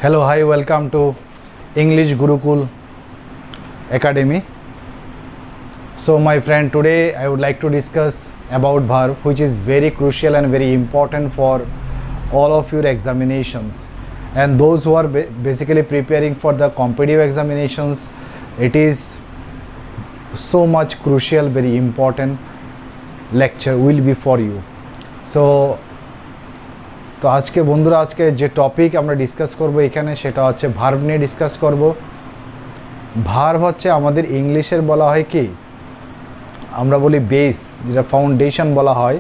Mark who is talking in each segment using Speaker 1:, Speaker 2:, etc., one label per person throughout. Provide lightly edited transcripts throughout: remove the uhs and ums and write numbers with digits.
Speaker 1: Hello, hi, welcome to English Gurukul Academy. So my friend, today I would like to discuss about verb, which is very crucial and very important for all of your examinations, and those who are basically preparing for the competitive examinations. It is so much crucial, very important lecture will be for you. So তো আজকে বন্ধুরা, আজকে যে topic আমরা discuss করব এখানে সেটা হচ্ছে ভার্ব নিয়ে ডিসকাস করব। ভার্ব হচ্ছে আমাদের ইংলিশের বলা হয় কি, আমরা বলি বেস, যেটা ফাউন্ডেশন বলা হয়।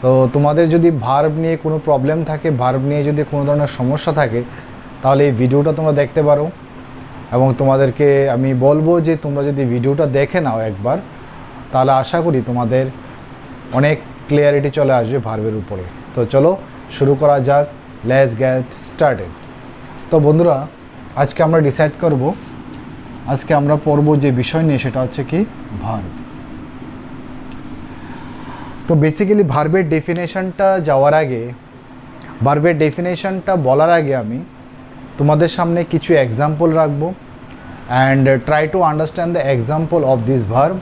Speaker 1: তো তোমাদের যদি ভার্ব নিয়ে কোনো প্রবলেম থাকে, ভার্ব নিয়ে যদি কোনো ধরনের সমস্যা থাকে, তাহলে এই ভিডিওটা তোমরা দেখতে পারো। এবং তোমাদেরকে আমি বলবো যে তোমরা যদি ভিডিওটা দেখে নাও একবার, তাহলে আশা করি তোমাদের অনেক ক্লিয়ারিটি চলে আসবে ভার্বের উপরে। তো চলো শুরু করা যাক, লেটস গেট স্টার্টেড। তো বন্ধুরা, আজকে আমরা ডিসাইড করব, আজকে আমরা পড়ব যে বিষয় নিয়ে, সেটা হচ্ছে কি ভার্ব। তো বেসিক্যালি ভার্বের ডেফিনেশনটা যাওয়ার আগে, ভার্বের ডেফিনেশনটা বলার আগে আমি তোমাদের সামনে কিছু এক্সাম্পল রাখবো, and try to understand the example of this verb.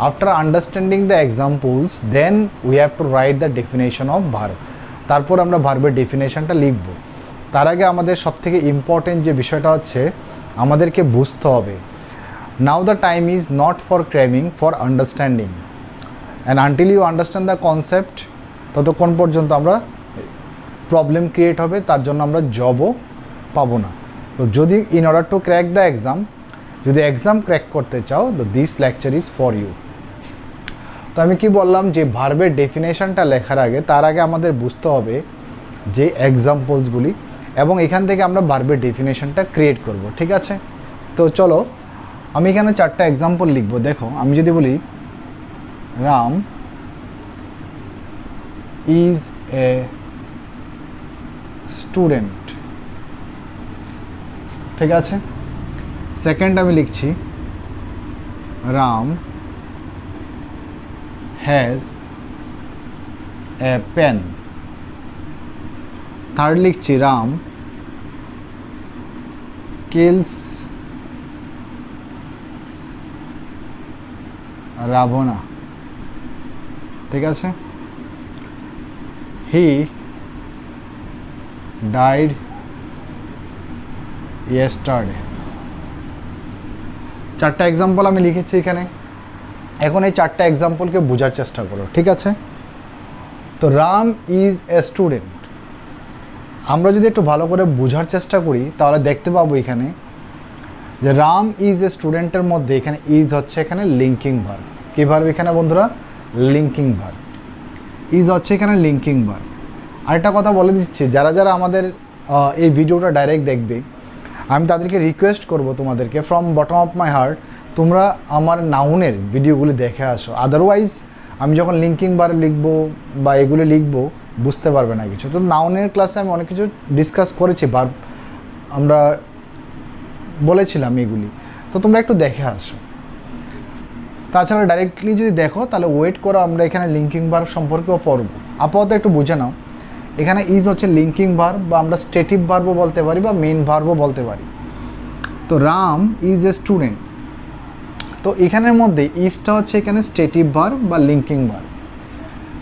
Speaker 1: After understanding the examples, then we have to write the definition of verb. তারপর আমরা ভার্বের ডেফিনেশনটা লিখব। তার আগে আমাদের সবথেকে ইম্পর্টেন্ট যে বিষয়টা হচ্ছে, আমাদেরকে বুঝতে হবে now the time is not for cramming, for understanding, and until you understand the concept, ততক্ষণ পর্যন্ত আমরা প্রবলেম ক্রিয়েট হবে, তার জন্য আমরা জবও পাবো না। তো যদি in order to crack the exam, যদি এক্সাম ক্র্যাক করতে চাও, তো this lecture is for you. তো আমি কি বললাম, যে ভার্বের ডেফিনেশনটা লেখার আগে, তার আগে আমাদের বুঝতে হবে যে এক্সাম্পলসগুলি, এবং এখান থেকে আমরা ভার্বের ডেফিনেশনটা ক্রিয়েট করব, ঠিক আছে? তো চলো, আমি এখানে 4টা এক্সাম্পল লিখব। দেখো, আমি যদি বলি রাম ইজ এ স্টুডেন্ট, ঠিক আছে? সেকেন্ড আমি লিখছি Ram has a pen. Third লিখছি রাম kills রাবণা, ঠিক আছে? he died yesterday। 4টা এক্সাম্পল আমি লিখেছি এখানে। এখন এই 4টা এক্সাম্পলকে বোঝার চেষ্টা করো, ঠিক আছে? তো রাম ইজ এ স্টুডেন্ট, আমরা যদি একটু ভালো করে বোঝার চেষ্টা করি, তাহলে দেখতে পাবো এখানে যে রাম ইজ এ স্টুডেন্টের মধ্যে এখানে ইজ হচ্ছে এখানে লিঙ্কিং ভার্ব। কী ভার্ব এখানে বন্ধুরা? Linking verb. ইজ হচ্ছে এখানে লিঙ্কিং ভার্ব। আরেকটা কথা বলে দিচ্ছি, যারা যারা আমাদের এই ভিডিওটা ডাইরেক্ট দেখবে, আমি তাদেরকে রিকোয়েস্ট করব তোমাদেরকে, from bottom of my heart, তোমরা আমার নাউনের ভিডিওগুলি দেখে আসো। আদারওয়াইজ আমি যখন লিঙ্কিং ভার্ব লিখবো বা এগুলি লিখবো, বুঝতে পারবে না কিছু। তো নাউনের ক্লাসে আমি অনেক কিছু ডিসকাস করেছি, ভার্ব আমরা বলেছিলাম এগুলি, তো তোমরা একটু দেখে আসো। তাছাড়া ডাইরেক্টলি যদি দেখো, তাহলে ওয়েট করো, আমরা এখানে লিঙ্কিং ভার্ব সম্পর্কেও পড়ব। আপাতত একটু বুঝে নাও, এখানে ইজ হচ্ছে লিঙ্কিং ভার্ব, বা আমরা স্টেটিভ ভার্বও বলতে পারি, বা মেইন ভার্বও বলতে পারি। তো রাম ইজ এ স্টুডেন্ট, তো এখানের মধ্যে ইজটা হচ্ছে এখানে স্টেটিভ ভার্ব বা লিঙ্কিং ভার্ব।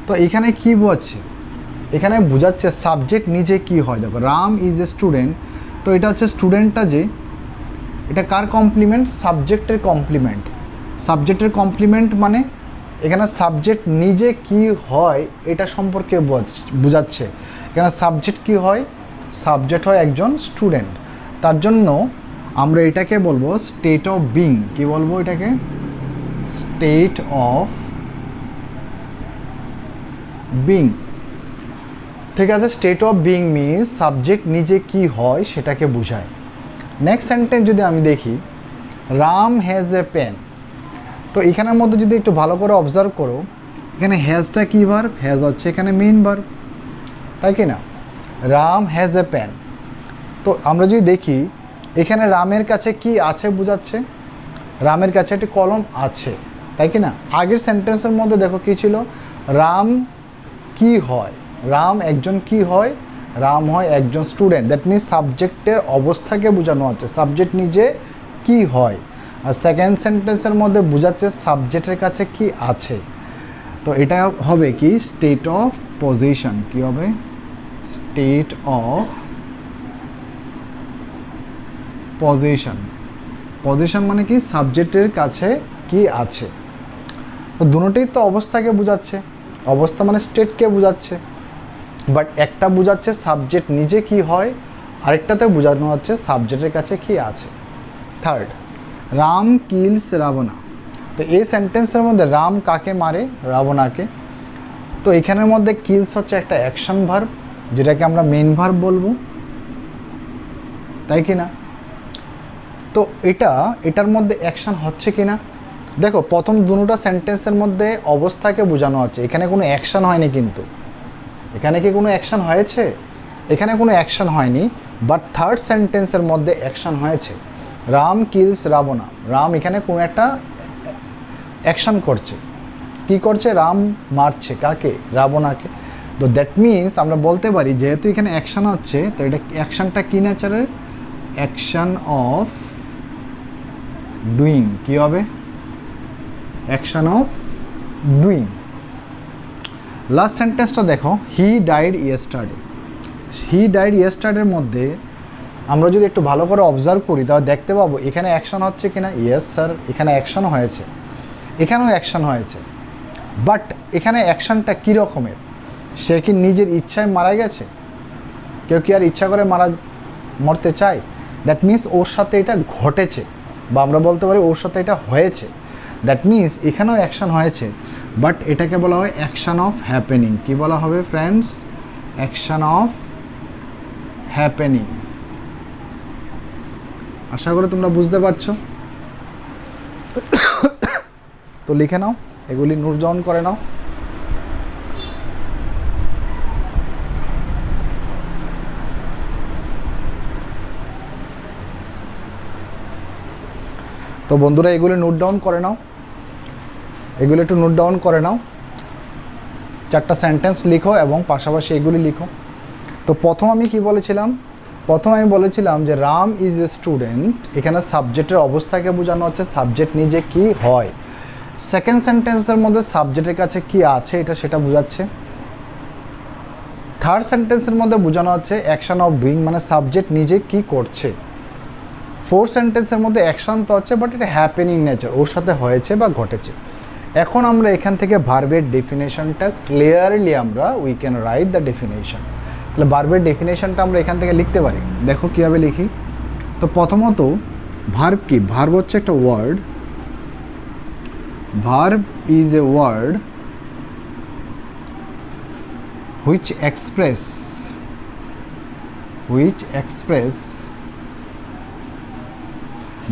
Speaker 1: তো এখানে কি বোঝাচ্ছে? এখানে বোঝাচ্ছে সাবজেক্ট নিজে কি হয়। দেখো, রাম ইজ এ স্টুডেন্ট, তো এটা হচ্ছে স্টুডেন্টটা, যে এটা কার কমপ্লিমেন্ট? সাবজেক্টের কমপ্লিমেন্ট। সাবজেক্টের কমপ্লিমেন্ট মানে এখানে সাবজেক্ট নিজে কি হয় এটা সম্পর্কে বোঝাচ্ছে। এখানে সাবজেক্ট কি হয়? সাবজেক্ট হয় একজন স্টুডেন্ট। তার জন্য আমরা এটাকে বলবো স্টেট অফ বিং। কি বলবো এটাকে? স্টেট অফ বিং, ঠিক আছে? State of being means subject নিজে কি হয় সেটাকে বোঝায়। নেক্সট সেন্টেন্স যদি আমি দেখি, রাম হ্যাজ এ পেন, তো এখানের মধ্যে যদি একটু ভালো করে অবজার্ভ করো, এখানে হ্যাজটা কী ভার্ব? হ্যাজ হচ্ছে এখানে মেইন ভার্ব, তাই কি না? Ram has a pen. তো আমরা যদি দেখি, এখানে রামের কাছে কি আছে বোঝাচ্ছে, রামের কাছে একটি কলম আছে, তাই কি না? আগের সেন্টেন্সের মধ্যে দেখো কি ছিল, রাম কি হয়, রাম একজন কি হয়, রাম হয় একজন স্টুডেন্ট, দ্যাট মিনস সাবজেক্টের অবস্থাকে বোঝানো হচ্ছে, সাবজেক্ট নিজে কি হয়। আর সেকেন্ড সেন্টেন্সের মধ্যে বোঝাচ্ছে সাবজেক্টের কাছে কি আছে। তো এটা হবে কি স্টেট অফ পজিশন। কি হবে? State of position. পজিশন মানে কি সাবজেক্টের কাছে কি আছে। তো দুটোই তো অবস্থাকে বোঝাচ্ছে, অবস্থা মানে স্টেটকে বোঝাচ্ছে, বাট একটা বোঝাচ্ছে সাবজেক্ট নিজে কি হয়, আরেকটাতে বোঝানো হচ্ছে সাবজেক্টের কাছে কি আছে। Third, Ram kills Ravana. তো এই সেন্টেন্সের মধ্যে রাম কাকে মারে? রাবণাকে। তো এখানের মধ্যে কিলস হচ্ছে একটা অ্যাকশন ভার্ব, যেটাকে আমরা মেইন ভার্ব বলবো, তাই কি না? তো এটার মধ্যে অ্যাকশন হচ্ছে কি না দেখো। প্রথম দুটো সেন্টেন্সের মধ্যে অবস্থাকে বোঝানো হচ্ছে, এখানে কোনো অ্যাকশন হয়নি। কিন্তু এখানে কি কোনো অ্যাকশন হয়েছে? এখানে কোনো অ্যাকশন হয়নি, বাট থার্ড সেন্টেন্সের মধ্যে অ্যাকশন হয়েছে। রাম কিলস রাবণা, রাম এখানে কোনো একটা অ্যাকশন করছে। কি করছে? রাম মারছে কাকে? রাবণাকে। তো দ্যাট মিনস আমরা বলতে পারি যেহেতু এখানে অ্যাকশন হচ্ছে, তো এটা অ্যাকশনটা কী নেচারের? Action of doing. কি হবে? Action of doing. লাস্ট সেন্টেন্সটা দেখো, he died yesterday. He died ইয়েস্টারডের মধ্যে আমরা যদি একটু ভালো করে অবজার্ভ করি তাহলে দেখতে পাবো এখানে অ্যাকশন হচ্ছে কিনা। ইয়েস স্যার, এখানে অ্যাকশন হয়েছে, এখানেও অ্যাকশন হয়েছে, বাট এখানে অ্যাকশনটা কী রকমের? সে কি নিজের ইচ্ছায় মারা গেছে? কেউ কি আর ইচ্ছা করে মরতে চায়? দ্যাট মিনস ওর সাথে এটা ঘটেছে, বা আমরা বলতে পারি ওর সাথে এটা হয়েছে। দ্যাট মিনস এখানেও অ্যাকশন হয়েছে, বাট এটাকে বলা হয় অ্যাকশন অফ হ্যাপেনিং। কি বলা হবে ফ্রেন্ডস? Action of happening. আশা করি তোমরা বুঝতে পারছো। তো লিখে নাও, এগুলি নোট ডাউন করে নাও। তো বন্ধুরা এগুলি নোট ডাউন করে নাও, এগুলো একটু নোট ডাউন করে নাও। চারটা সেন্টেন্স লিখো এবং পাশাপাশি এগুলি লিখো। তো প্রথম আমি কি বলেছিলাম? প্রথম আমি বলেছিলাম যে রাম ইজ এ স্টুডেন্ট, এখানে সাবজেক্টের অবস্থাকে বোঝানো হচ্ছে সাবজেক্ট নিজে কি হয়। সেকেন্ড সেন্টেন্সের মধ্যে সাবজেক্টের কাছে কি আছে এটা সেটা বোঝাচ্ছে। থার্ড সেন্টেন্সের মধ্যে বোঝানো হচ্ছে অ্যাকশন অফ ডুইং, মানে সাবজেক্ট নিজে কি করছে। ফোর্থ সেন্টেন্সের মধ্যে অ্যাকশন তো হচ্ছে, বাট এটা হ্যাপেনিং নেচার, ওর সাথে হয়েছে বা ঘটেছে। এখন আমরা এখান থেকে ভার্বের ডেফিনেশনটা ক্লিয়ারলি আমরা we can write the definition. তাহলে ভার্বের ডেফিনেশনটা আমরা এখান থেকে লিখতে পারি। দেখো কীভাবে লিখি। তো প্রথমত ভার্ব কি? ভার্ব হচ্ছে একটা word. Verb is a word which express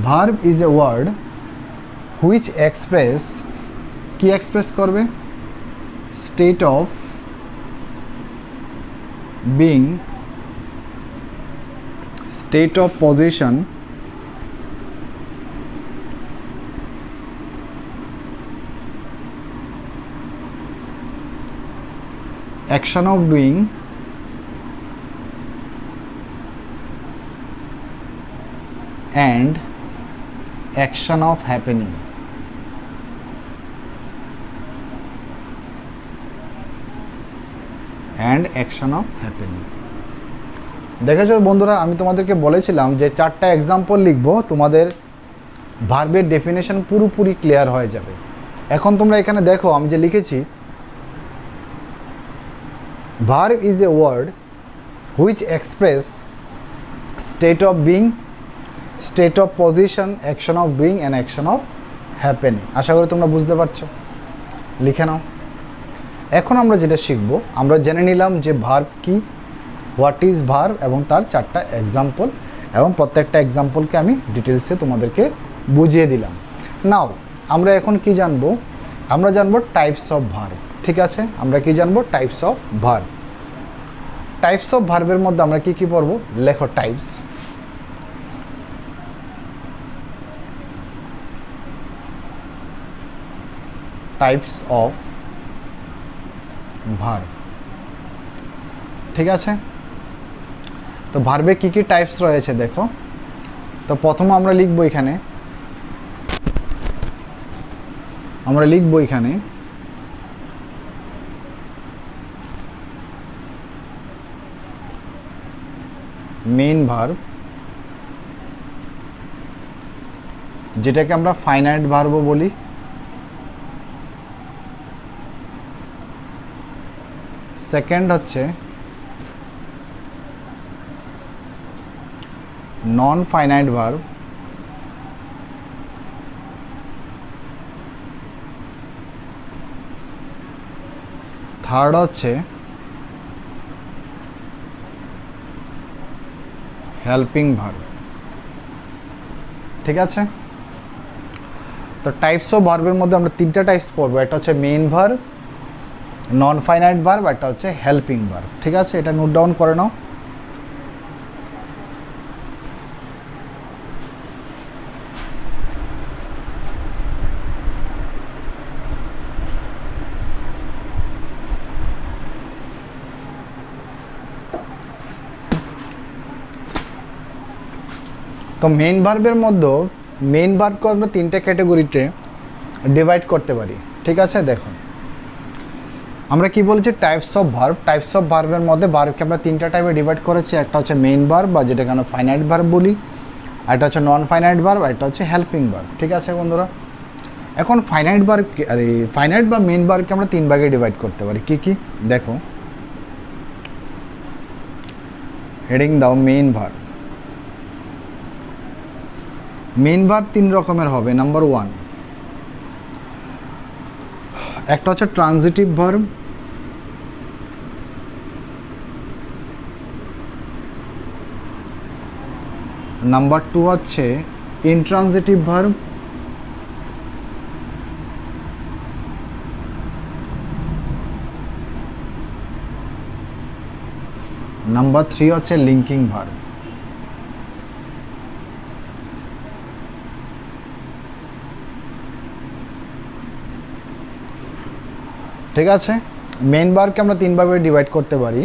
Speaker 1: verb is a word which express, কি এক্সপ্রেস করবে? State of being, state of position, action of doing, and action of happening. and action of happening. দেখেছো বন্ধুরা, আমি তোমাদেরকে বলেছিলাম যে চারটা example লিখবো, তোমাদের ভার্বের ডেফিনেশন পুরোপুরি ক্লিয়ার হয়ে যাবে। এখন তোমরা এখানে দেখো আমি যে লিখেছি, verb is a word which express state of being, state of position, action of doing and action of happening. আশা করি তোমরা বুঝতে পারছো। লিখে নাও। এখন আমরা যেটা শিখব, আমরা জেনে নিলাম যে ভার্ব কি, হোয়াট ইজ ভার্ব এবং তার চারটা এক্সাম্পল, এবং প্রত্যেকটা এক্সাম্পলকে আমি ডিটেলসে তোমাদেরকে বুঝিয়ে দিলাম। নাও আমরা এখন কি জানবো? আমরা জানবো টাইপস অফ ভার্ব। ঠিক আছে, আমরা কি জানবো? Types of verb. Types of ভার্বের মধ্যে আমরা কি কি পড়বো? লেখো টাইপস। Types of verb. ঠিক আছে, তো ভার্বে কী কী টাইপস রয়েছে দেখো। তো প্রথম আমরা লিখব এখানে মেইন ভার্ব, যেটাকে আমরা ফাইনাইট ভার্বও বলি। সেকেন্ড হচ্ছে নন ফাইনাইট ভার্ব, থার্ড হচ্ছে হেল্পিং ভার্ব। ঠিক আছে, তো টাইপস অফ ভার্বের মধ্যে আমরা তিনটা টাইপস পড়বো। একটা হচ্ছে মেইন ভার্ব, নন ফাইনাইট ভার্ব, একটা হচ্ছে হেল্পিং ভার্ব। ঠিক আছে, এটা নোট ডাউন করে নাও। তো মেইন ভার্বের মধ্যে মেইন ভার্বকে আমরা তিনটে ক্যাটাগরিতে ডিভাইড করতে পারি। ঠিক আছে, দেখো আমরা কি বলছি, types of verb. Types of ভার্বের মধ্যে ভার্বকে আমরা তিনটা টাইপে ডিভাইড করেছি। একটা হচ্ছে মেইন ভার্ব বা যেটাকে আমরা ফাইনাইট ভার্ব বলি, একটা হচ্ছে নন ফাইনাইট ভার্ব, একটা হচ্ছে হেল্পিং ভার্ব। ঠিক আছে বন্ধুরা, এখন ফাইনাইট ভার্ব ফাইনাইট বা মেইন ভার্বকে আমরা তিন ভাগে ডিভাইড করতে পারি। কি কি দেখো, হেডিং দাও মেইন ভার্ব। মেইন ভার্ব তিন রকমের হবে। নাম্বার 1, একটা হচ্ছে ট্রানজিটিভ ভার্ব, নাম্বার 2 হচ্ছে ইনট্রানজিটিভ ভার্ব, নাম্বার 3 হচ্ছে লিঙ্কিং ভার্ব। ঠিক আছে, মেইন ভার্বকে আমরা তিন ভাবে ডিভাইড করতে পারি।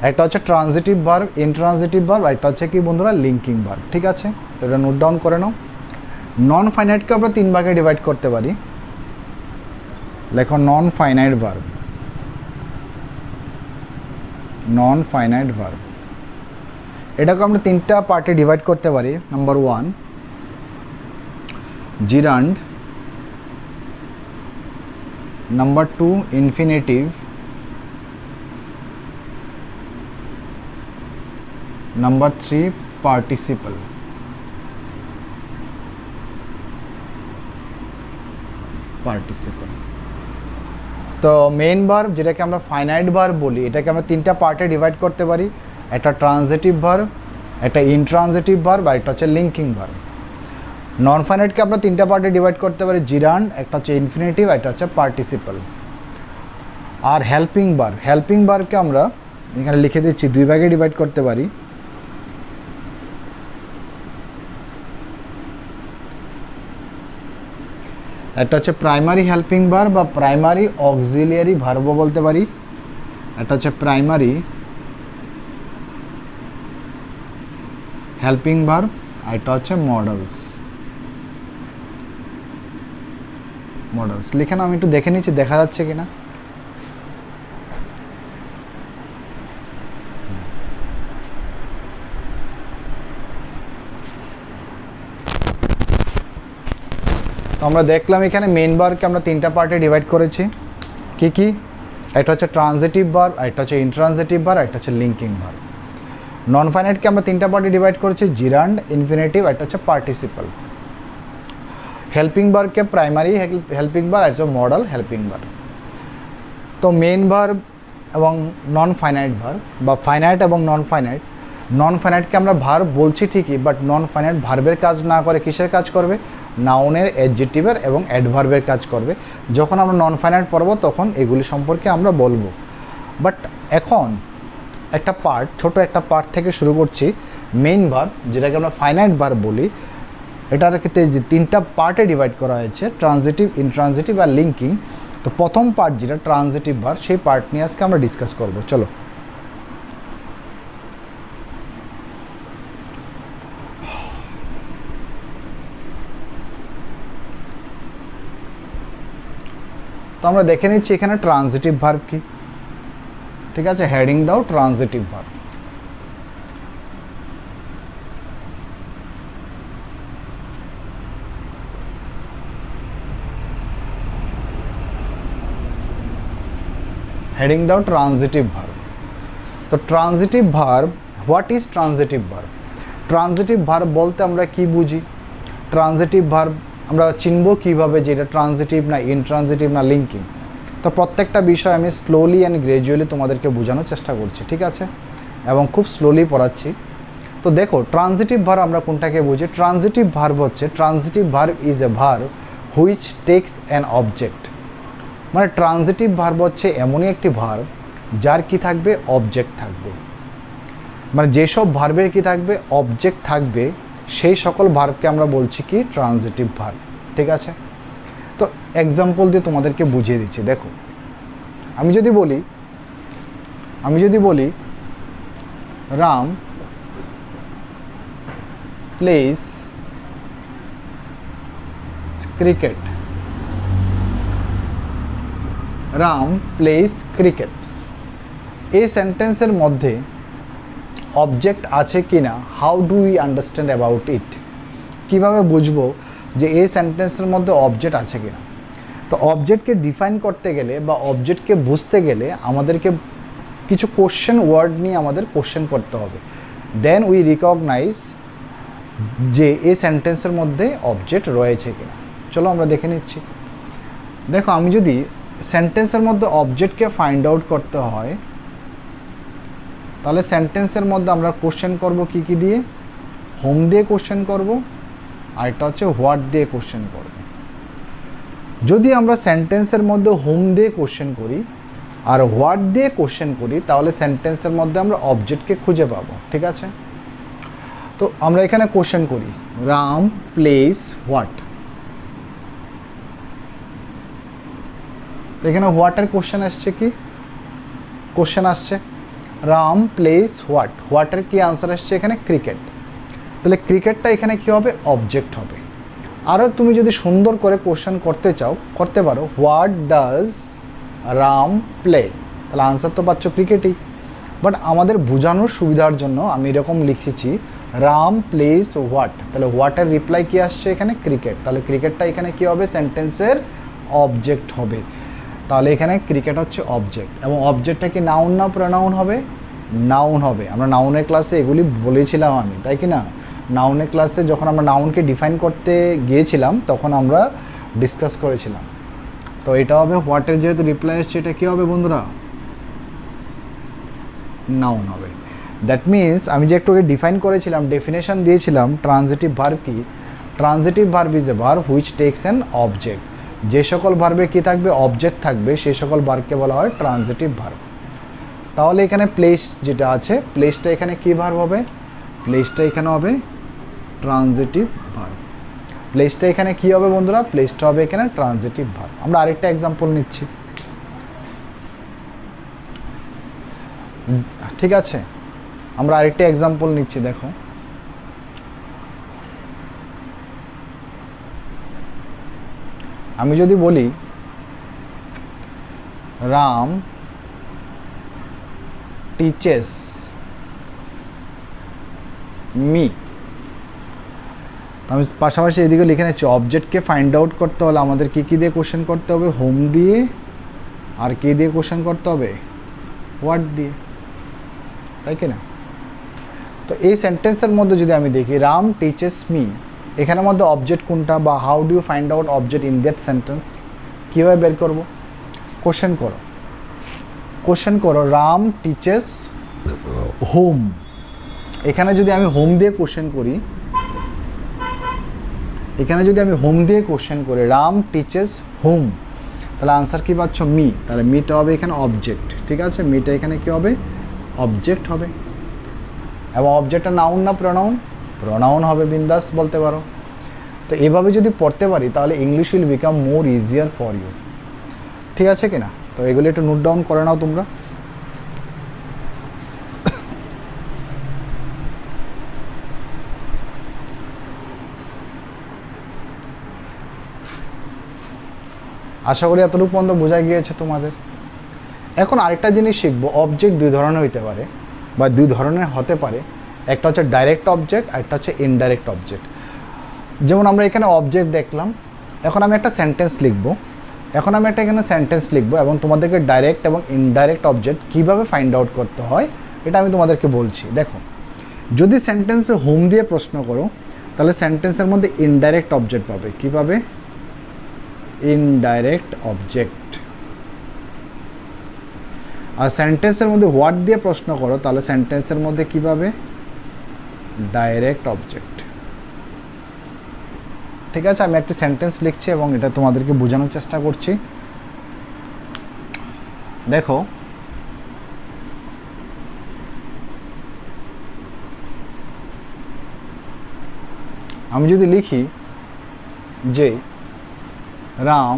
Speaker 1: একটা হচ্ছে ট্রানজিটিভ ভার্ব, ইনট্রানজিটিভ ভার্ব, একটা হচ্ছে কি বন্ধুরা লিঙ্কিং ভার্ব। ঠিক আছে, তো এটা নোট ডাউন করে নাও। নন ফাইনাইটকে আমরা তিন ভাগে ডিভাইড করতে পারি। লেখো নন ফাইনাইট ভার্ব। নন ফাইনাইট ভার্ব এটাকে আমরা তিনটা পার্টে ডিভাইড করতে পারি। Number 1 জিরান্ড, number 2 infinitive, number 3 participle. তো মেইন ভার্ব যেটাকে আমরা ফাইনাইট ভার্ব বলি, এটাকে আমরা তিনটা পার্টে ডিভাইড করতে পারি। একটা ট্রানজিটিভ ভার্ব, একটা ইনট্রানজিটিভ ভার্ব, আর একটা হচ্ছে লিঙ্কিং ভার্ব। নন ফাইনাইটকে আমরা তিনটা পার্টে ডিভাইড করতে পারি। জিরান্ড, একটা হচ্ছে ইনফিনিটিভ, একটা হচ্ছে পার্টিসিপল। আর হেল্পিং ভার্বকে আমরা এখানে লিখে দিচ্ছি দুই ভাগে ডিভাইড করতে পারি। একটা হচ্ছে প্রাইমারি হেল্পিং ভার্ব বা প্রাইমারি অক্সিলিয়ারি ভার্বও বলতে পারি। একটা হচ্ছে প্রাইমারি হেল্পিং ভার্ব, আর এটা হচ্ছে মডেলস। লিখে না, আমি একটু দেখে নিচ্ছি দেখা যাচ্ছে কিনা। আমরা দেখলাম এখানে মেইন ভার্বকে আমরা তিনটা পার্টে ডিভাইড করেছি। কি কি? একটা হচ্ছে ট্রানজিটিভ ভার্ব, একটা হচ্ছে ইনট্রানজিটিভ ভার্ব, একটা হচ্ছে লিঙ্কিং ভার্ব। নন ফাইনাইটকে আমরা তিনটা পার্টে ডিভাইড করেছি, জিরান্ড, ইনফিনিটিভ, একটা হচ্ছে পার্টিসিপল। হেল্পিং ভার্বকে প্রাইমারি হেল্পিং ভার্ব, আর হচ্ছে মডেল হেল্পিং ভার্ব। তো মেইন ভার্ব এবং নন ফাইনাইট ভার্ব বা ফাইনাইট এবং নন ফাইনাইটকে আমরা ভার্ব বলছি ঠিকই, বাট নন ফাইনাইট ভার্বের কাজ না করে কিসের কাজ করবে? নাউনের, অ্যাডজেক্টিভের এবং অ্যাডভার্বের কাজ করবে। যখন আমরা নন ফাইনাইট পড়ব তখন এগুলি সম্পর্কে আমরা বলবো। বাট এখন একটা পার্ট, ছোট একটা পার্ট থেকে শুরু করছি। মেইন ভার্ব যেটাকে আমরা ফাইনাইট ভার্ব বলি, এটার ক্ষেত্রে যে তিনটা পার্টে ডিভাইড করা হয়েছে, ট্রানজিটিভ, ইনট্রানজিটিভ আর লিঙ্কিং। তো প্রথম পার্ট যেটা ট্রানজিটিভ ভার্ব, সেই পার্ট নিয়ে আজকে আমরা ডিসকাস করব। চলো, আমরা দেখে নিচ্ছি এখানে ট্রানজিটিভ ভার্ব কি, ঠিক আছে, হেডিং দাও ট্রানজিটিভ ভার্ব। হেডিং দাও ট্রানজিটিভ ভার্ব। তো transitive verb, what is transitive verb? Transitive verb বলতে আমরা কি বুঝি? ট্রানজিটিভ ভার্ব আমরা চিনব কীভাবে যে এটা ট্রানজিটিভ না ইনট্রানজিটিভ না লিঙ্কিং? তো প্রত্যেকটা বিষয় আমি স্লোলি অ্যান্ড গ্র্যাজুয়ালি তোমাদেরকে বোঝানোর চেষ্টা করছি, ঠিক আছে, এবং খুব স্লোলি পড়াচ্ছি। তো দেখো ট্রানজিটিভ ভার্ব আমরা কোনটাকে বুঝি? ট্রানজিটিভ ভার্ব হচ্ছে, transitive verb is a verb which takes an object. মানে ট্রানজিটিভ ভার্ব হচ্ছে এমনই একটি ভার্ব যার কি থাকবে? অবজেক্ট থাকবে। মানে যেসব ভার্বের কি থাকবে? অবজেক্ট থাকবে, সেই সকল ভার্বকে আমরা বলছি কি? ট্রানজিটিভ ভার্ব, ঠিক আছে। তো এক্সাম্পল দিয়ে তোমাদেরকে বুঝিয়ে দিচ্ছি। দেখো আমি যদি বলি Ram place cricket, Ram place cricket, এই সেন্টেন্সের মধ্যে অবজেক্ট আছে কি না? How do we understand about it? কীভাবে বুঝবো যে এই সেন্টেন্সের মধ্যে অবজেক্ট আছে কি না? তো অবজেক্টকে ডিফাইন করতে গেলে বা অবজেক্টকে বুঝতে গেলে আমাদেরকে কিছু কোশ্চেন ওয়ার্ড নিয়ে আমাদের কোশ্চেন করতে হবে। দেন উই রিকগনাইজ যে এই সেন্টেন্সের মধ্যে অবজেক্ট রয়েছে কিনা। চলো আমরা দেখে নিচ্ছি। দেখো আমি যদি সেন্টেন্সের মধ্যে অবজেক্টকে ফাইন্ড আউট করতে হয়, তাহলে সেন্টেন্সের মধ্যে আমরা কোশ্চেন করব কি কি দিয়ে? হোম দিয়ে কোশ্চেন করব, আর এটা হচ্ছে হোয়াট দিয়ে কোশ্চেন করব। যদি আমরা সেন্টেন্সের মধ্যে হোম দিয়ে কোশ্চেন করি আর হোয়াট দিয়ে কোশ্চেন করি, তাহলে সেন্টেন্সের মধ্যে আমরা অবজেক্টকে খুঁজে পাবো, ঠিক আছে। তো আমরা এখানে কোশ্চেন করি, রাম প্লেস হোয়াট। তো এখানে হোয়াটের কোশ্চেন আসছে, কি কোশ্চেন আসছে? Ram place what. হোয়াটের কি আনসার আসছে এখানে? ক্রিকেট। তাহলে ক্রিকেটটা এখানে কি হবে? অবজেক্ট হবে। আরও তুমি যদি সুন্দর করে কোশ্চেন করতে চাও, করতে পারো, হোয়াট ডাজ রাম প্লে। তাহলে আনসার তো পাচ্ছ ক্রিকেটই। বাট আমাদের বোঝানোর সুবিধার জন্য আমি এরকম লিখেছি রাম প্লেস হোয়াট। তাহলে হোয়াটের রিপ্লাই কি আসছে এখানে? ক্রিকেট। তাহলে ক্রিকেটটা এখানে কি হবে? সেন্টেন্সের অবজেক্ট হবে। তাহলে এখানে ক্রিকেট হচ্ছে অবজেক্ট। এবং অবজেক্টটা কি নাউন না প্রোনাউন হবে? নাউন হবে। আমরা নাউনের ক্লাসে এগুলি বলেছিলাম আমি, তাই কি না? নাউনের ক্লাসে যখন আমরা নাউনকে ডিফাইন করতে গিয়েছিলাম তখন আমরা ডিসকাস করেছিলাম। তো এটা হবে হোয়াটের যেহেতু রিপ্লাই এসছে, এটা কী হবে বন্ধুরা? নাউন হবে। দ্যাট মিনস আমি যে একটু ডিফাইন করেছিলাম, ডেফিনেশন দিয়েছিলাম ট্রানজিটিভ ভার্ব কি? Transitive verb is a verb which takes an object. যে সকল ভার্বে কী থাকবে? অবজেক্ট থাকবে, সেই সকল ভার্বকে বলা হয় ট্রানজিটিভ ভার্ব। তাহলে এখানে প্লেস যেটা আছে, প্লেসটা এখানে কী ভার্ব হবে? প্লেসটা এখানে হবে ট্রানজিটিভ ভার্ব। প্লেসটা এখানে কী হবে বন্ধুরা? প্লেসটা হবে এখানে ট্রানজিটিভ ভার্ব। আমরা আরেকটা এক্সাম্পল নিচ্ছি, ঠিক আছে। আমরা আরেকটা এক্সাম্পল নিচ্ছি। দেখো আমি যদি বলি রাম টিচেস মি, আমি পাশাপাশি এদিকে লিখে নিচ্ছি অবজেক্টকে ফাইন্ড আউট করতে হলে আমাদের কী কী দিয়ে কোশ্চেন করতে হবে? হোম দিয়ে, আর কী দিয়ে কোশ্চেন করতে হবে? হোয়াট দিয়ে, তাই কি না? তো এই সেন্টেন্সের মধ্যে যদি আমি দেখি রাম টিচেস মি, এখানের মধ্যে অবজেক্ট কোনটা বা how do you find out object in that sentence? কীভাবে বের করবো? কোশ্চেন করো, কোশ্চেন করো রাম টিচেস হোম। এখানে যদি আমি হোম দিয়ে কোশ্চেন করি, এখানে যদি আমি হোম দিয়ে কোশ্চেন করি রাম টিচেস হোম, তাহলে আনসার কী পাচ্ছ? মি। তাহলে মিটা হবে এখানে অবজেক্ট, ঠিক আছে। মিটা এখানে কী হবে? অবজেক্ট হবে। এবং অবজেক্টটা নাউন না প্রোনাউন? প্রোনাউন হবে, বিন্দাস বলতে পারো। তো এভাবে যদি পড়তে পারি তাহলে English will become more easier for you, ঠিক আছে কি না? তো এগুলো একটু নোট ডাউন করে নাও তোমরা। আশা করি এতটুকু পর্যন্ত বোঝা গিয়েছে তোমাদের। এখন আরেকটা জিনিস শিখবো, অবজেক্ট দুই ধরনের হইতে পারে বা দুই ধরনের হতে পারে। একটা হচ্ছে ডাইরেক্ট অবজেক্ট আর একটা হচ্ছে ইনডাইরেক্ট অবজেক্ট। যেমন আমরা এখানে অবজেক্ট দেখলাম, এখন আমি একটা সেন্টেন্স লিখবো, এখানে সেন্টেন্স লিখবো এবং তোমাদেরকে ডাইরেক্ট এবং ইনডাইরেক্ট অবজেক্ট কীভাবে ফাইন্ড আউট করতে হয় এটা আমি তোমাদেরকে বলছি। দেখো, যদি সেন্টেন্সে হোম দিয়ে প্রশ্ন করো তাহলে সেন্টেন্সের মধ্যে ইনডাইরেক্ট অবজেক্ট পাবে। কী পাবে? Indirect object. আর সেন্টেন্সের মধ্যে হোয়াট দিয়ে প্রশ্ন করো তাহলে সেন্টেন্সের মধ্যে কী পাবে? Direct object. ঠিক আছে, আমি একটি সেন্টেন্স লিখছি এবং এটা তোমাদেরকে বোঝানোর চেষ্টা করছি। দেখো, আমি যদি লিখি যে রাম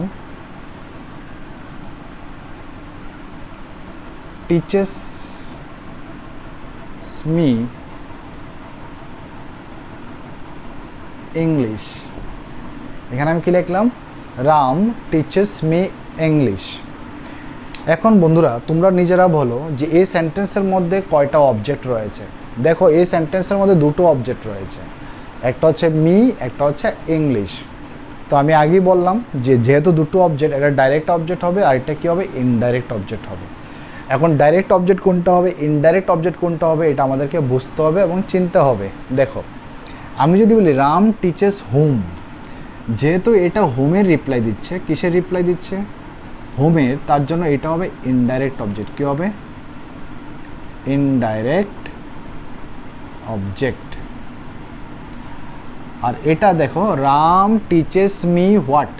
Speaker 1: teaches me English, এখানে আমি কি লিখলাম? Ram teaches me English. এখন বন্ধুরা তোমরা নিজেরা বলো যে এই সেন্টেন্সের মধ্যে কয়টা অবজেক্ট রয়েছে। দেখো, এই সেন্টেন্সের মধ্যে দুটো অবজেক্ট রয়েছে, একটা হচ্ছে মি, একটা হচ্ছে ইংলিশ। তো আমি আগেই বললাম যে যেহেতু দুটো অবজেক্ট, একটা ডাইরেক্ট অবজেক্ট হবে আর একটা কী হবে? ইনডাইরেক্ট অবজেক্ট হবে। এখন ডাইরেক্ট অবজেক্ট কোনটা হবে, ইনডাইরেক্ট অবজেক্ট কোনটা হবে, এটা আমাদেরকে বুঝতে হবে এবং চিনতে হবে। দেখো, আমি যদি বলি রাম টিচেস হোম, যেহেতু এটা হোমের রিপ্লাই দিচ্ছে, কিসের রিপ্লাই দিচ্ছে? হোমের, তার জন্য এটা হবে ইনডাইরেক্ট অবজেক্ট। কী হবে? Indirect object. আর এটা দেখো, Ram teaches me what,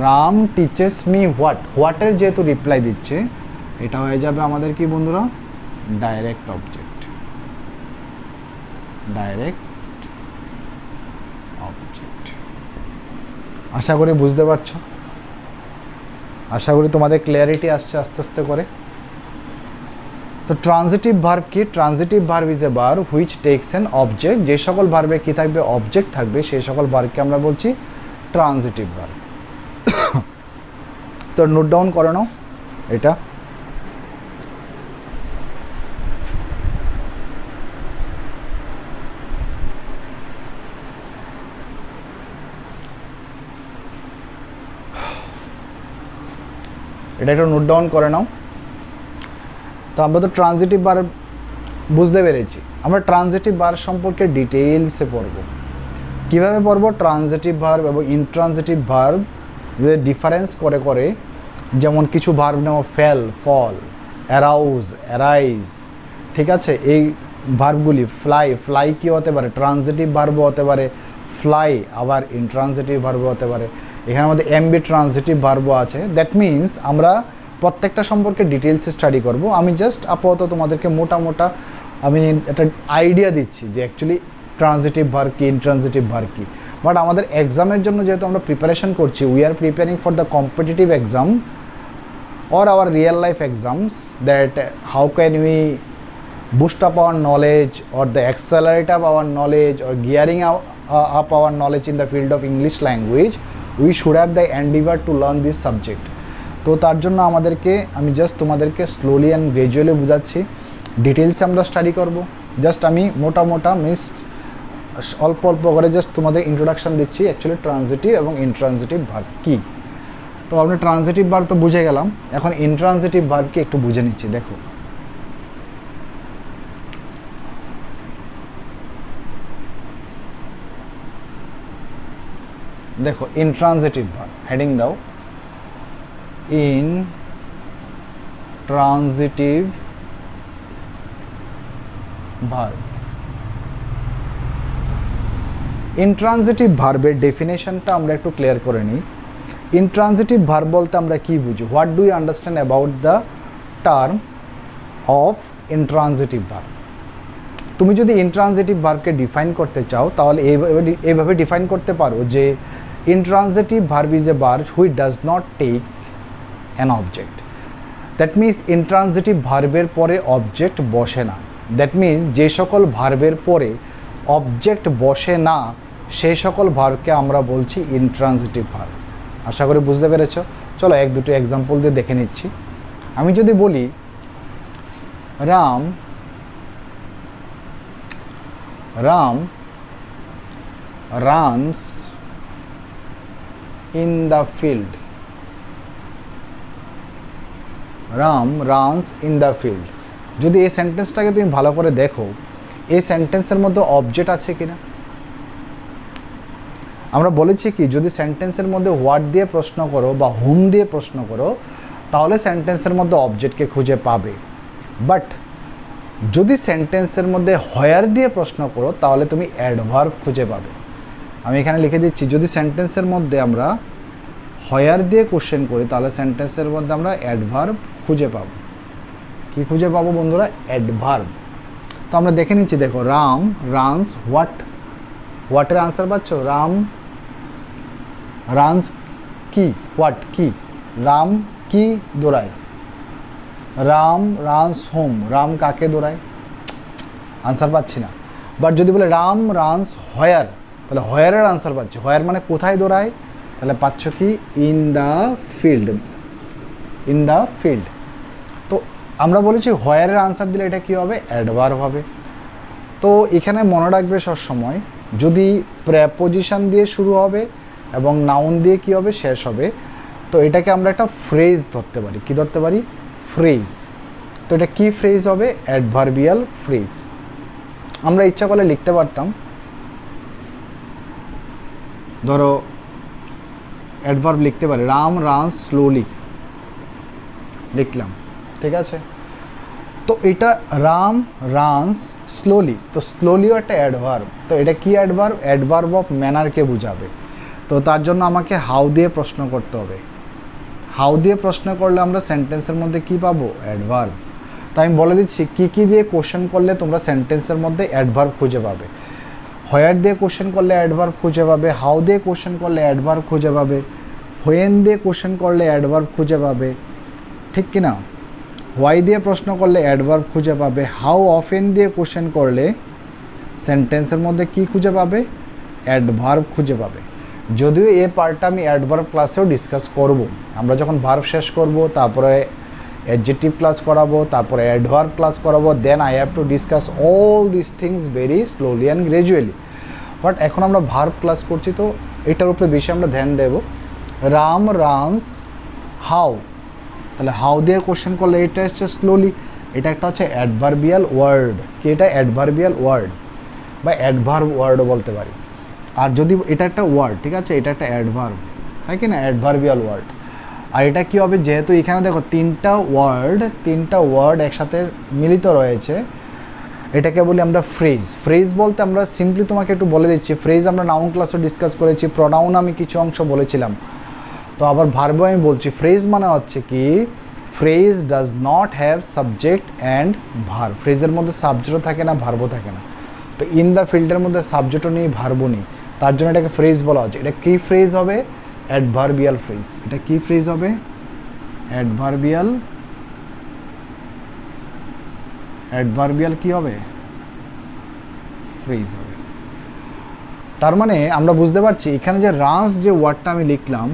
Speaker 1: Ram teaches me what, হোয়াটের যেহেতু রিপ্লাই দিচ্ছে এটা হয়ে যাবে আমাদের কি বন্ধুরা? Direct object. Direct object. আশা করি বুঝতে পারছো, আশা করি তোমাদের ক্লিয়ারিটি আসছে আস্তে আস্তে করে। তো ট্রানজিটিভ ভার্ব কি? Transitive verb is a verb which tax an object. যে সকল ভার্বে কি থাকবে? অবজেক্ট থাকবে, সেই সকল ভার্বকে আমরা বলছি ট্রানজিটিভ ভার্ব। তো নোট ডাউন করে নাও এটা। এটা একটু নোট ডাউন করে নাও। তো আমরা তো ট্রানজিটিভ ভার্ব বুঝতে পেরেছি, আমরা ট্রানজিটিভ ভার্ব সম্পর্কে ডিটেইলসে পড়ব। কীভাবে পড়ব? ট্রানজিটিভ ভার্ব এবং ইনট্রানজিটিভ ভার্ব ডিফারেন্স করে করে, যেমন কিছু ভার্ব নেও ফেল, ফল, অ্যারাউজ, অ্যারাইজ। ঠিক আছে, এই ভার্বগুলি ফ্লাই, ফ্লাই কী হতে পারে? ট্রানজিটিভ ভার্বও হতে পারে, ফ্লাই আবার ইনট্রানজিটিভ ভার্বও হতে পারে। এখানে আমাদের এমবি ট্রানজিটিভ ভার্বও আছে। দ্যাট মিনস আমরা প্রত্যেকটা সম্পর্কে ডিটেলসে স্টাডি করব। আমি জাস্ট আপাতত তোমাদেরকে মোটা আমি একটা আইডিয়া দিচ্ছি যে অ্যাকচুয়ালি ট্রানজিটিভ ভার্ব কি, ইনট্রানজিটিভ ভার্ব কি। বাট আমাদের এক্সামের জন্য যেহেতু আমরা প্রিপারেশন করছি, we are preparing for the competitive exam or our real life exams, that how can we boost up our knowledge or the accelerate up our knowledge or gearing up our knowledge in the field of English language, we should have the endeavor to learn this subject. তো তার জন্য আমাদেরকে, আমি just তোমাদেরকে slowly and gradually বোঝাচ্ছি, ডিটেলসে আমরা study করব। জাস্ট আমি মোটা মিস অল্প করে জাস্ট তোমাদের ইন্ট্রোডাকশান দিচ্ছি অ্যাকচুয়ালি ট্রানজিটিভ এবং ইনট্রানজিটিভ ভার্ব কী। তো আমরা ট্রানজিটিভ ভার্ব তো বুঝে গেলাম, এখন ইনট্রানজিটিভ ভার্বকে একটু বুঝে নিচ্ছি। দেখো ইনট্রানজিটিভ ভার্ব, হেডিং দাও ইনট্রানজিটিভ ভার্ব। ইনট্রানজিটিভ ভার্বের ডেফিনেশনটা আমরা একটু ক্লিয়ার করে নিই। ইনট্রানজিটিভ ভার্ব বলতে আমরা কি বুঝি? What do you understand about the term of intransitive verb? তুমি যদি ইনট্রানজিটিভ ভার্বকে ডিফাইন করতে চাও তাহলে এইভাবে ডিফাইন করতে পারো যে intransitive verb is a verb which does not take an object. That means intransitive ভার্বের পরে অবজেক্ট বসে না। দ্যাট মিনস যে সকল ভার্বের পরে অবজেক্ট বসে না সেই সকল ভার্বকে আমরা বলছি ইনট্রানজিটিভ ভার্ব। আশা করি বুঝতে পেরেছো। চলো এক দুটো এক্সাম্পল দিয়ে দেখে নিচ্ছি। আমি যদি বলি Ram runs in the field, Ram runs in the field, যদি এই সেন্টেন্সটাকে তুমি ভালো করে দেখো, এই সেন্টেন্সের মধ্যে অবজেক্ট আছে কিনা। আমরা বলেছি কি, যদি সেন্টেন্সের মধ্যে হোয়াট দিয়ে প্রশ্ন করো বা হুম দিয়ে প্রশ্ন করো তাহলে সেন্টেন্সের মধ্যে অবজেক্টকে খুঁজে পাবে। বাট যদি সেন্টেন্সের মধ্যে হোয়ার দিয়ে প্রশ্ন করো তাহলে তুমি অ্যাডভার্ব খুঁজে পাবে। আমি এখানে লিখে দিচ্ছি, যদি সেন্টেন্সের মধ্যে আমরা হোয়ার দিয়ে কোশ্চেন করি তাহলে সেন্টেন্সের মধ্যে আমরা অ্যাডভার্ব খুঁজে পাবো। কি খুঁজে পাবো বন্ধুরা? অ্যাডভার্ব। তো আমরা দেখে নিচ্ছি, দেখো রাম রানস হোয়াটের আনসার পাচ্ছ, রাম রানস কি, হোয়াট কি, রাম কি দৌড়ায়, রাম রানস হোম, রাম কাকে দৌড়ায়, আনসার পাচ্ছি না। বাট যদি বলে রাম রানস হোয়ার, তাহলে হোয়ারের আনসার পাচ্ছি। হোয়ার মানে কোথায় দৌড়ায়, তাহলে পাচ্ছ কি in the field, in the field. তো আমরা বলেছি হোয়ারের আনসার দিলে এটা কী হবে? অ্যাডভার্ব হবে। তো এখানে মনে রাখবে সবসময়, যদি প্রেপোজিশন দিয়ে শুরু হবে এবং নাউন দিয়ে কী হবে? শেষ হবে। তো এটাকে আমরা একটা ফ্রেজ ধরতে পারি। কি ধরতে পারি? ফ্রেজ। তো এটা কি ফ্রেজ হবে? Adverbial phrase. আমরা ইচ্ছা করলে লিখতে পারতাম, ধরো অ্যাডভার্ব লিখতে পারি, রাম রানস স্লোলি, লিখলাম, ঠিক আছে। তো এটা রাম রানস স্লোলি, তো স্লোলিও একটা অ্যাডভার্ব। তো এটা কি অ্যাডভার্ব? অ্যাডভার্ব অফ ম্যানারকে বোঝাবে। তো তার জন্য আমাকে হাউ দিয়ে প্রশ্ন করতে হবে। হাউ দিয়ে প্রশ্ন করলে আমরা সেন্টেন্সের মধ্যে কি পাবো? অ্যাডভার্ব। তো আমি বলে দিচ্ছি কী দিয়ে কোশ্চেন করলে তোমরা সেন্টেন্সের মধ্যে অ্যাডভার্ব খুঁজে পাবে। হোয়ার দিয়ে কোশ্চেন করলে অ্যাডভার্ব খুঁজে পাবে, হাউ দিয়ে কোশ্চেন করলে অ্যাডভার্ব খুঁজে পাবে, হোয়েন দিয়ে কোশ্চেন করলে অ্যাডভার্ব খুঁজে পাবে, ঠিক কি না? হোয়াই দিয়ে প্রশ্ন করলে অ্যাডভার্ব খুঁজে পাবে, হাউ অফেন দিয়ে কোশ্চেন করলে সেন্টেন্সের মধ্যে কি খুঁজে পাবে? অ্যাডভার্ব খুঁজে পাবে। যদিও এই পার্টটা আমি অ্যাডভার্ব ক্লাসেও ডিসকাস করব। আমরা যখন ভার্ব শেষ করব, তারপরে অ্যাডজেক্টিভ ক্লাস করাবো, তারপরে অ্যাডভার্ব ক্লাস করাবো, then I have to discuss all this things very slowly and gradually. But এখন আমরা ভার্ব ক্লাস করছি, তো এটার উপরে বেশি আমরা ধ্যান দেব। রাম রানস হাউ, তাহলে হাউ দিয়ে কোশ্চেন করলে এটা হচ্ছে স্লোলি, এটা একটা হচ্ছে অ্যাডভার্বিয়াল ওয়ার্ড। কি এটা? অ্যাডভার্বিয়াল ওয়ার্ড বা অ্যাডভার্ব ওয়ার্ডও বলতে পারি। আর যদি এটা একটা ওয়ার্ড, ঠিক আছে, এটা একটা অ্যাডভার্ব, তাই কি না? Adverbial word. আর এটা কী হবে? যেহেতু এখানে দেখো তিনটা ওয়ার্ড একসাথে মিলিত রয়েছে, এটাকে বলি আমরা ফ্রেজ। ফ্রেজ বলতে আমরা সিম্পলি তোমাকে একটু বলে দিচ্ছি, ফ্রেজ আমরা নাউন ক্লাসও ডিসকাস করেছি, প্রোনাউন আমি কিছু অংশ বলেছিলাম। তো আবার ভার্বও আমি বলছি। ফ্রেজ মানে হচ্ছে কি, phrase does not have subject and verb. ফ্রেজের মধ্যে সাবজেক্টও থাকে না, ভার্বও থাকে না। তো ইন দ্য ফিল্ডের মধ্যে সাবজেক্টও নেই, ভার্বও নেই, তার জন্য এটাকে ফ্রেজ বলা হচ্ছে। এটা কি ফ্রেজ হবে? Adverbial phrase. এটা কি ফ্রেজ হবে? অ্যাডভার্বিয়াল কি হবে? ফ্রেজ হবে। তার মানে আমরা বুঝতে পারছি এখানে যে রানস যে ওয়ার্ডটা আমি লিখলাম,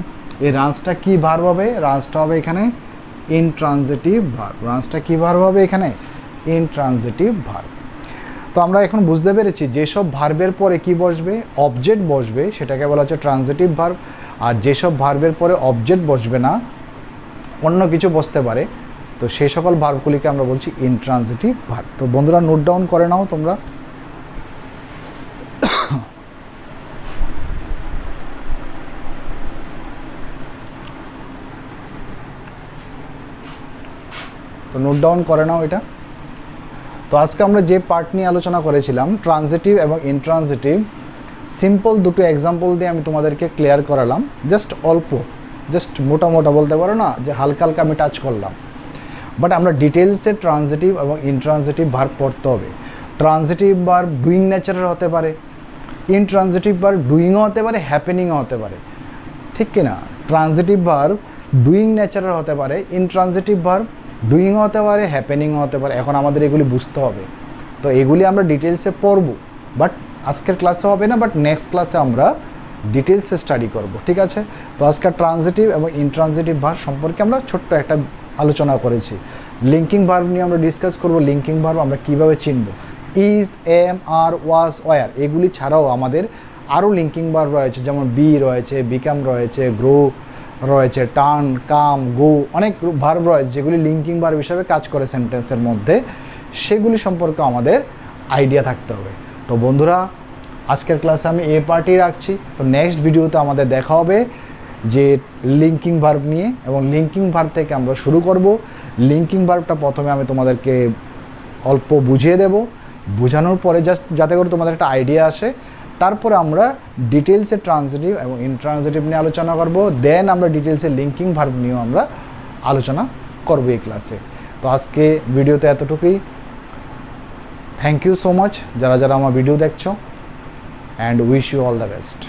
Speaker 1: এই রানসটা কি ভার্ব হবে? রানসটা হবে এখানে ইনট্রানজিটিভ ভার্ব। রানসটা কি ভার্ব হবে এখানে? Intransitive verb. তো আমরা এখন বুঝতে পেরেছি যেসব ভার্বের পরে কি বসবে? অবজেক্ট বসবে, সেটাকে বলা হচ্ছে ট্রানজিটিভ ভার্ব। আর যেসব ভার্বের পরে অবজেক্ট বসবে না, অন্য কিছু বসতে পারে, তো সেই সকল ভার্বগুলিকে আমরা বলছি ইনট্রানজিটিভ ভার্ব। তো বন্ধুরা নোট ডাউন করে নাও তোমরা। তো নোট ডাউন করে নাও এটা। তো আজকে আমরা যে পার্ট নিয়ে আলোচনা করেছিলাম, ট্রানজিটিভ এবং ইনট্রানজিটিভ, সিম্পল দুটো এক্সাম্পল দিয়ে আমি তোমাদেরকে ক্লিয়ার করালাম। জাস্ট অল্প, জাস্ট মোটা বলতে পারো না, যে হালকা হালকা আমি টাচ করলাম। বাট আমরা ডিটেলসে ট্রানজিটিভ এবং ইনট্রানজিটিভ ভার্ব পড়তে হবে। ট্রানজিটিভ ভার্ব ডুইং নেচারের হতে পারে, ইনট্রানজিটিভ ভার্ব ডুইংও হতে পারে, হ্যাপেনিংও হতে পারে, ঠিক কি না? ট্রানজিটিভ ভার্ব ডুইং নেচারের হতে পারে, ইনট্রানজিটিভ ভার্ব ডুইংও হতে পারে, হ্যাপেনিংও হতে পারে। এখন আমাদের এগুলি বুঝতে হবে। তো এগুলি আমরা ডিটেলসে পড়ব, বাট আজকের ক্লাসে হবে না, বাট নেক্সট ক্লাসে আমরা ডিটেলসে স্টাডি করব, ঠিক আছে? তো আজকে ট্রানজিটিভ এবং ইনট্রানজিটিভ ভার্ব সম্পর্কে আমরা ছোট্ট একটা আলোচনা করেছি। লিঙ্কিং ভার্ব নিয়ে আমরা ডিসকাস করব, লিঙ্কিং ভার্ব আমরা কীভাবে চিনব। Is, am, are, was, were এগুলি ছাড়াও আমাদের আরও লিঙ্কিং ভার্ব রয়েছে, যেমন বি রয়েছে, বিকাম রয়েছে, গ্রো রয়েছে, টার্ন, কাম, গো, অনেক ভার্ব রয়েছে যেগুলি লিঙ্কিং ভার্ব হিসাবে কাজ করে সেন্টেন্সের মধ্যে। সেগুলি সম্পর্কে আমাদের আইডিয়া থাকতে হবে। তো বন্ধুরা, আজকের ক্লাসে আমি এ পার্টি রাখছি। তো নেক্সট ভিডিওতে আমাদের দেখা হবে যে লিঙ্কিং ভার্ব নিয়ে, এবং লিঙ্কিং ভার্ব থেকে আমরা শুরু করব। লিঙ্কিং ভার্বটা প্রথমে আমি তোমাদেরকে অল্প বুঝিয়ে দেব, বোঝানোর পরে জাস্ট যাতে করে তোমাদের একটা আইডিয়া আসে, তারপরে আমরা ডিটেলসে ট্রানজিটিভ এবং ইনট্রানজিটিভ নিয়ে আলোচনা করব। দেন আমরা ডিটেলসে লিঙ্কিং ভার্ব নিয়েও আমরা আলোচনা করব এই ক্লাসে। তো আজকে ভিডিওতে এতটুকুই। থ্যাংক ইউ সো মাচ যারা যারা আমার ভিডিও দেখছো, and wish you all the best.